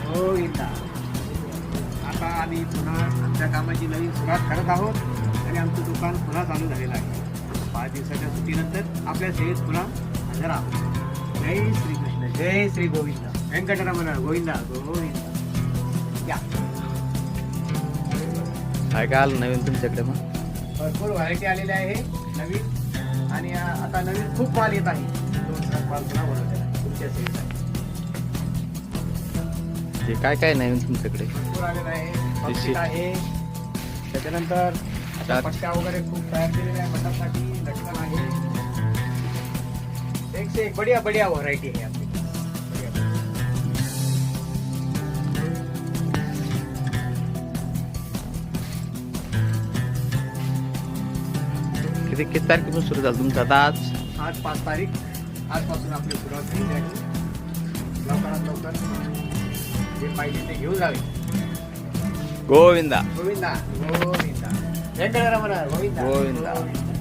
गोविंदा. आता आम्ही पुन्हा आमच्या कामाची नवीन सुरुवात करत आहोत आणि आमचं दुकान पुन्हा चालू झालेलं आहे. 5 दिवसाच्या सुट्टीनंतर आपल्या सेवेत पुन्हा हजर आहोत. जय श्रीकृष्ण, जय श्री गोविंद, व्यंकटरमण गोविंदा गोविंदा. या काय काय आलं नवीन तुमच्याकडे मग? भरपूर व्हरायटी आलेली आहे नवीन, आणि आता नवीन खूप माल येत आहे. 2 ट्रक माल पुन्हा बनवलेला आहे तुमच्या सेवेसाठी. हे काय काय नवीन तुमच्याकडे? भरपूर आलेलं आहे. पक्षी आहे, त्याच्यानंतर आता पट्ट्या वगैरे खूप तयार केलेल्या आहे मठासाठी. लटकन आहे, एक से एक बढिया बढिया व्हरायटी आहे आपली. किती तारखेपासून सुरू झालं तुमचं आता? आज 5 तारीख, आजपासून आपली सुरुवात झाली आहे. लवकरात लवकर जे पाहिजे ते घेऊन जावे. गोविंदा गोविंदा गोविंदा, व्यंकटरमण गोविंदा गोविंदा. गोविंदा.